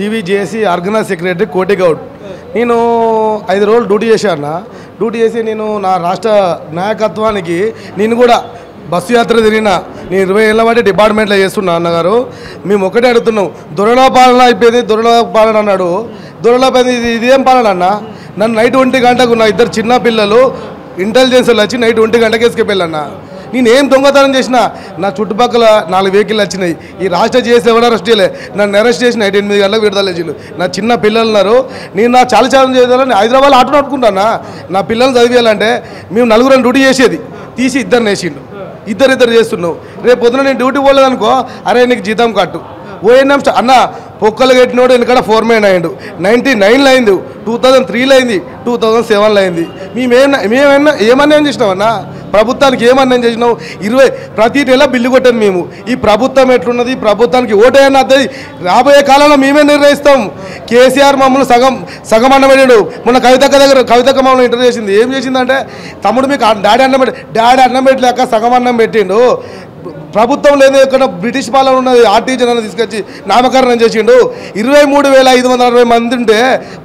టీవీజేఏసీ organise secretary కోటిగౌడ్. నేను 5 రోజులు duty చేశాను. డ్యూటీ చేసి నేను నా రాష్ట్ర నాయకత్వానికి నేను కూడా బస్సు యాత్ర తిరిగిన. నేను 20 ఏళ్ళ బట్టి డిపార్ట్మెంట్లో చేస్తున్నా అన్నగారు. మేము ఒకటే అడుగుతున్నాం, దొరల పాలన అయిపోయింది, దొరల పాలన అన్నాడు. దొరల ఇదేం పాలన అన్న? నన్ను నైట్ 1 గంటకు నా 2 చిన్న పిల్లలు ఇంటెలిజెన్స్ వచ్చి నైట్ 1 గంటకి వేసుకెళ్ళన్నా. నేనేం దొంగతనం చేసిన? నా చుట్టుపక్కల 4 వెహికల్ వచ్చినాయి. ఈ రాష్ట్ర చేసి ఎవరు అరెస్ట్ చేయలే, నన్ను అరెస్ట్ చేసి నైట్ 8 గంటలకు విడుదల చేసిండు. నా చిన్న పిల్లలు ఉన్నారు. నేను నా చాలా చేయాలని హైదరాబాద్ ఆటో నడుపుకుంటానా. నా పిల్లల్ని చదివేయాలంటే మేము 4 డ్యూటీ చేసేది తీసి 2 వేసిండు. ఇద్దరు చేస్తున్నావు. రేపు పొద్దున నేను డ్యూటీ పోలేదనుకో, అరే నీకు జీతం కట్టు. ఓఎన్ఎం అన్న పొక్కలు కట్టినోడు వెనకాడ ఫోర్మెన్ అయ్యిండు. 99లో అయింది, 2003లో అయింది, 2007లో అయింది. మేమేమన్నా ఏమన్నా చేసినామన్నా? ప్రభుత్వానికి ఏమన్నా చేసినావు? ప్రతి నెల బిల్లు కొట్టాను మేము. ఈ ప్రభుత్వం ఎట్లున్నది, ప్రభుత్వానికి ఓటేయన్నా అద్దది రాబోయే కాలంలో మేమే నిర్ణయిస్తాం. కేసీఆర్ మమ్మల్ని సగం అన్నబెట్టాడు. మొన్న కవితక్క మమ్మల్ని ఇంటర్వ్యూ చేసింది. ఏం చేసిందంటే, తమ్ముడు మీకు డాడీ అన్నం పెట్టలేక సగం అన్నం పెట్టిండు. ప్రభుత్వం లేదు, ఇక్కడ బ్రిటిష్ పాలన ఉన్నది. ఆర్టీజన్ అని తీసుకొచ్చి నామకరణం చేసిండు. 23,560 మంది ఉంటే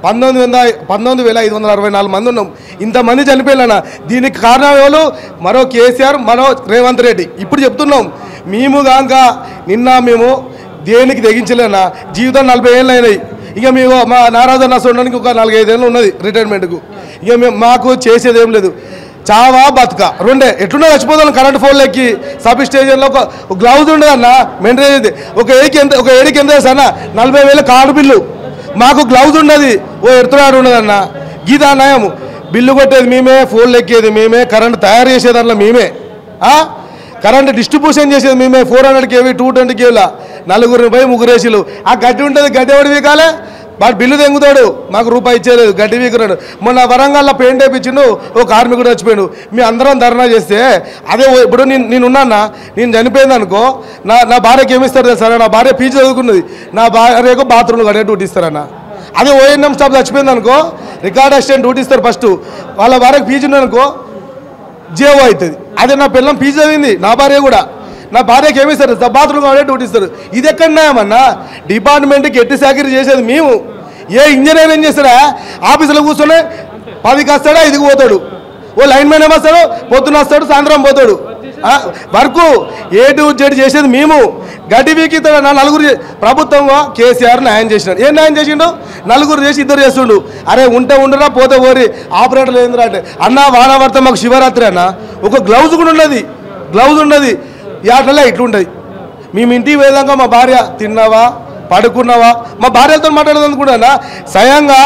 19,564 మంది ఉన్నాం. ఇంతమంది చనిపోయినా దీనికి కారణం ఎవరు? మరో కేసీఆర్, మరో రేవంత్ రెడ్డి. ఇప్పుడు చెప్తున్నాం, మేము కాక మేము దేనికి తెగించలేనా? జీవితం 40 ఏళ్ళు అయినాయి. ఇక మేము మా నారాజన్న చూడడానికి ఒక 4-5 ఏళ్ళు ఉన్నది రిటైర్మెంట్కు. ఇక మాకు చేసేది ఏం లేదు. చావా బతుక రెండే. ఎట్లున్నా చచ్చిపోతాను. కరెంట్ ఫోన్లు ఎక్కి సబ్ స్టేషన్లో ఒక గ్లౌజ్ ఉండదన్న మెయింటైన్. ఒక ఏడికి ఎంత అన్న 40,000 కార్డు బిల్లు. మాకు గ్లౌజ్ ఉండదు, ఓ ఎడుతున్నాడు ఉండదన్న. గీతా నయము బిల్లు కొట్టేది మేమే, ఫోన్లు ఎక్కేది మేమే, కరెంట్ తయారు చేసేదాంట్లో మేమే, కరెంట్ డిస్ట్రిబ్యూషన్ చేసేది మేమే. 400 kV 220 kV 4 పోయి 3 ఏసీలు. ఆ గడ్డి ఉంటుంది, గడ్డి ఎవడు వీకాలే? వాడు బిల్లు తెంగుతాడు, మాకు రూపాయి ఇచ్చేయలేదు, గడ్డి వీకున్నాడు. మొన్న వరంగల్లో పెయింట్ వేయించిండు, ఓ కార్మికుడు చచ్చిపోయాడు. మీ అందరం ధర్నా చేస్తే అదే ఇప్పుడు నేనున్నా, నేను చనిపోయింది అనుకో, నా భార్యకి ఏమిస్తారు తెలుసా? నా భార్య పీజీ చదువుకున్నది, నా భార్యకు బాత్రూమ్లు కడే డ్యూటీ ఇస్తారన్న. అదే ఓఎన్ఎం స్టాఫ్ చచ్చిపోయింది అనుకో, రికార్డ్ అసిస్టెంట్ డ్యూటీ ఇస్తారు ఫస్ట్. వాళ్ళ భార్యకు పీజీ ఉందనుకో జేఓ అవుతుంది. అదే నా పిల్లం పీజీ చదివింది, నా భార్య కూడా. నా భార్యకి ఏమిస్తారు? బాత్రూమ్ కావాలంటే డ్యూటీ ఇస్తారు. ఇది ఎక్కడన్నాయమన్నా? డిపార్ట్మెంట్కి ఎట్టి సాకిరీ చేసేది మేము. ఏ ఇంజనీర్ ఏం చేస్తాడా? ఆఫీసులో కూర్చొని 10కి వస్తాడా, 5కి పోతాడు. ఓ లైన్ మ్యాన్ ఏమొస్తాడు, పొద్దున వస్తాడు, సాయంత్రం పోతాడు. వర్కు A to Z చేసేది మేము. గడ్డి వీకి నా 4 ప్రభుత్వంగా కేసీఆర్ న్యాయం చేసినాడు. ఏం న్యాయం చేసిండు? 4 చేసి 2 చేస్తుండు. అరే ఉంటే ఉండరా, పోతే పోరి. ఆపరేటర్లు ఏంద్రా అంటే, అన్న వాన పడితే మాకు శివరాత్రి అన్న. ఒక గ్లౌజ్ కూడా ఉన్నది, గ్లౌజ్ ఉన్నది. యాటలా ఇట్లుంటుంది. మేము ఇంటికి వేదాక మా భార్య తిన్నావా, పడుకున్నావా, మా భార్యలతో మాట్లాడేది కూడా స్వయంగా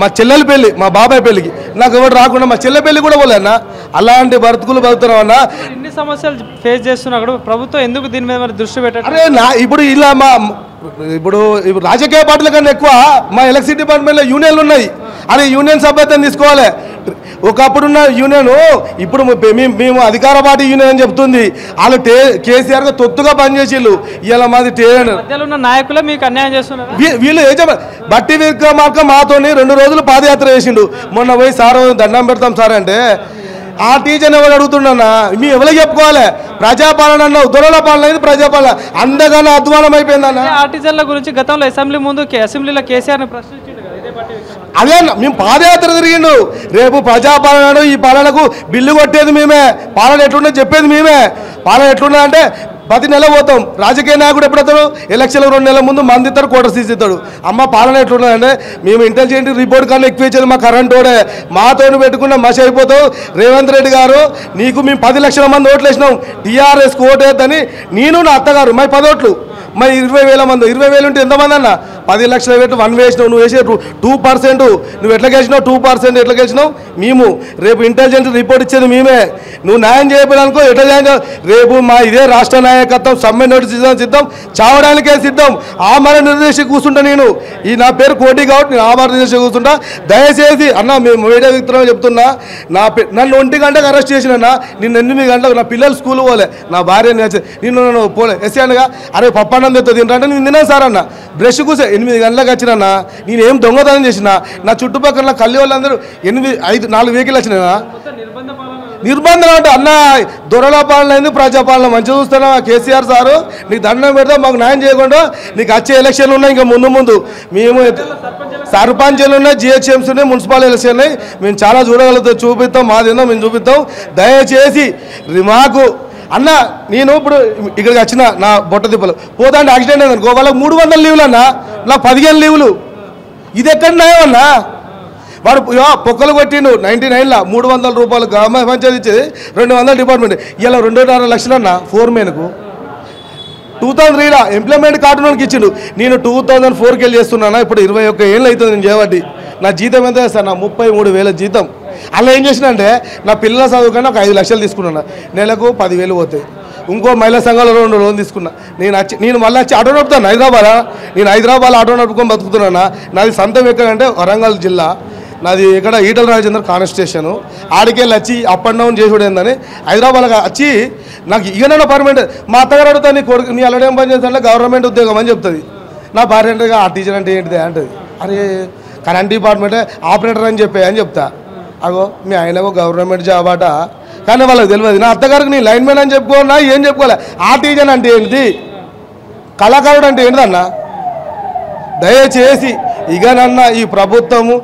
మా చెల్లెల పెళ్ళి, మా బాబాయ్ పెళ్ళికి నాకు ఎవరు రాకుండా మా చెల్లె పెళ్ళి కూడా పోలేనా. అలాంటి బ్రతుకులు బతుకుతున్నామన్నా. ఇన్ని సమస్యలు ఫేస్ చేస్తున్నా ప్రభుత్వం ఎందుకు దీని మీద దృష్టి పెట్టారు? అరే ఇప్పుడు ఇలా ఇప్పుడు రాజకీయ పార్టీల కన్నా ఎక్కువ మా ఎలక్ట్రిసిటీ డిపార్ట్మెంట్లో యూనియన్లు ఉన్నాయి. అదే యూనియన్ సభ్యత్వం తీసుకోవాలి. ఒకప్పుడున్న యూనియన్ ఇప్పుడు మేము అధికార పార్టీ యూనియన్ అని చెప్తుంది. వాళ్ళు కేసీఆర్ తొత్తుగా పనిచేసిళ్ళు. ఇలా మాది నాయకులే మీకు అన్యాయం చేస్తున్నారు. వీళ్ళు బట్టి విక్రమార్క మాతోని 2 రోజులు పాదయాత్ర చేసిండు. మొన్న పోయి సార్ దండం పెడతాం సార్ అంటే, ఆ టీచర్ ఎవరు అడుగుతున్నా? మీ ఎవరికి చెప్పుకోవాలి? ప్రజాపాలన అన్నావు, దొరల పాలన అయింది ప్రజాపాలన. అందగానే అధ్వానం అయిపోయిందన్న. ఆర్టిజన్ల గురించి గతంలో అసెంబ్లీలో కేసీఆర్ని ప్రశ్నించిండు. అదే మేము పాదయాత్ర తిరిగిండు. రేపు ప్రజాపాలన, ఈ పాలనకు బిల్లు కొట్టేది మేమే, పాలన ఎట్లుందో చెప్పేది మేమే. పాలన ఎట్లున్నా అంటే 10 నెలలు పోతాం. రాజకీయ నాయకుడు ఎప్పుడవుతాడు? ఎలక్షన్లు 2 నెలల ముందు మంది ఇస్తారు, కోటర్స్ తీసిస్తాడు. అమ్మ పాలన ఎట్లున్నదంటే, మేము ఇంటెలిజెంట్ రిపోర్ట్ కన్నా ఎక్కువ ఇచ్చేది మా కరెంట్ ఓడే. మాతో పెట్టుకున్న మసి అయిపోతావు. రేవంత్ రెడ్డి గారు నీకు మేము 10 లక్షల మంది ఓట్లు వేసినాం, టీఆర్ఎస్కి ఓటు వేద్దని. నేను నా అత్తగారు మా 10 ఓట్లు, మా 20,000 మంది. 20,000 ఉంటే ఎంతమంది అన్న? 10 లక్షలు పెట్టి 1 వేసినావు. నువ్వు వేసే 2%. నువ్వు ఎట్లా గెలిచినావు? 2% ఎట్లా గెలిచినావు? మేము రేపు ఇంటెలిజెంట్ రిపోర్ట్ ఇచ్చేది మేమే. నువ్వు న్యాయం చేయకపోయానుకో ఎట్లా న్యాయం? రేపు మా ఇదే రాష్ట్ర నాయకత్వం సమ్మె నోటీస్ సిద్ధం, చావడానికే సిద్ధం. ఆమరణ నిర్దేశం కూర్చుంటా నేను. ఈ నా పేరు కోటి కాబట్టి నేను ఆమరణ నిర్దేశం కూర్చుంటా. దయచేసి అన్న మేము మీడియా వ్యక్తులు చెప్తున్నా, నన్ను 1 గంటకు అరెస్ట్ చేసినా, నిన్ను 8 గంటలకు నా పిల్లలు స్కూల్ పోలే, నా భార్య నిన్ను పోలే ఎస్సీ అనగా, అరే పప్పాన్నం తెస్తుంది తింటే నేను తిన్నాను సార్ అన్న. బ్రష్ కూసే 8 గంటలకు వచ్చినా, నేనేం దొంగతనం చేసిన? నా చుట్టుపక్కల కల్లి వాళ్ళందరూ 4 వెహికల్ వచ్చినా. నిర్బంధం అంటే అన్న దొరల పాలన అయింది, ప్రజాపాలన మంచిగా చూస్తున్నావా కేసీఆర్ సారు? నీకు దండం పెడతా, మాకు న్యాయం చేయకుండా నీకు వచ్చే ఎలక్షన్లు ఉన్నాయి. ఇంకా ముందు మేము సర్పంచ్లు ఉన్నాయి, జిహెచ్ఎంసీ ఉన్నాయి, మున్సిపల్ ఎలక్షన్ ఉన్నాయి. మేము చాలా చూడగలుగుతాం, చూపిస్తాం, మాదేందో మేము చూపిస్తాం. దయచేసి మాకు అన్న నేను ఇప్పుడు ఇక్కడికి వచ్చిన నా బొట్ట తిప్పలు పోతాంటే యాక్సిడెంట్ అయింది అనుకో, వాళ్ళకి 300 లీవులు అన్న, నాకు 15 లీవులు. ఇది ఎక్కడ న్యాయం అన్నా? వాడు పొక్కలు కొట్టిండు 99లో 300 రూపాయలు గ్రామ పంచాయతీ ఇచ్చేది, 200 డిపార్ట్మెంట్. ఇలా 2.5 లక్షలు అన్న ఫోర్మెన్కు. 2003లో ఎంప్లాయ్మెంట్ కార్డు నాకు ఇచ్చిండు. నేను 2004కి వెళ్ళి చేస్తున్నాను, ఇప్పుడు 21 ఏళ్ళు అవుతుంది నేను చేయబట్టి. నా జీతం ఎంత సార్? నా 33,000 జీతం. అలా ఏం చేసిన అంటే నా పిల్లల చదువుకని ఒక 5 లక్షలు తీసుకున్నాను, నెలకు 10,000 పోతాయి. ఇంకో మహిళా సంఘాల 2 లోన్ తీసుకున్నా. నేను మళ్ళీ వచ్చి ఆటో నడుపుతాను నేను హైదరాబాద్ ఆటో నడుపుకొని బతుకుతున్నాను. నాది సొంతం ఎక్కడంటే వరంగల్ జిల్లా, నాది ఇక్కడ ఈటల రాజేంద్ర కాన్స్టిట్యూషన్. ఆడికెళ్ళి వచ్చి అప్ అండ్ డౌన్ చేసుడు ఏందని హైదరాబాద్ వచ్చి నాకు ఇకనైనా పర్మనెంట్. మా అత్తగారు అడుగుతా, నీ కొడుకు నీ అల్లడేం పని చేస్తా అంటే గవర్నమెంట్ ఉద్యోగం అని చెప్తుంది. నా భార్య అంటే ఆ టీచర్ అంటే ఏంటిది అంటది. అరే కరెంట్ డిపార్ట్మెంటే ఆపరేటర్ అని చెప్తా. అగో మీ ఆయనకు గవర్నమెంట్ జాబ్ అట, కానీ వాళ్ళకి తెలియదు. నా అత్తగారికి నీ లైన్మెన్ అని చెప్పుకోనా ఏం చెప్పుకోలే. ఆ టీచర్ అంటే ఏంటిది, కళాకారుడు అంటే ఏంటిదన్న? దయచేసి ఇకనన్నా ఈ ప్రభుత్వము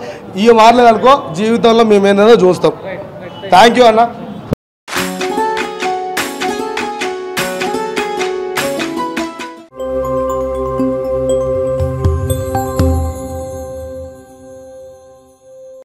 ఈ మారలేదనుకో, జీవితంలో మేమేందో చూస్తాం. థ్యాంక్ యూ అన్న.